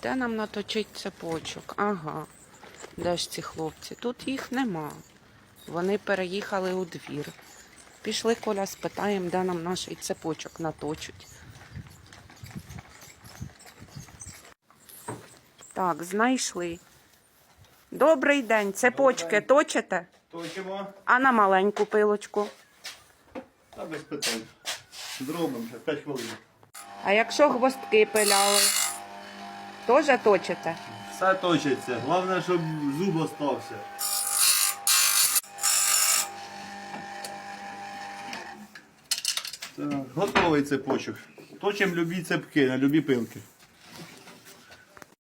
Де нам наточить цепочок? Ага. Де ж ці хлопці? Тут їх нема. Вони переїхали у двір. Пішли, Коля, спитаємо, де нам наш цепочок наточуть. Так, знайшли. Добрий день. Цепочки точите? Точимо. А на маленьку пилочку? Та без питань. Зробимо вже 5 хвилин. А якщо гвоздки пиляли? Теж точите? Все точиться. Головне, щоб зуб остався. Так, готовий цепочок. Точимо любі цепки на любі пилки.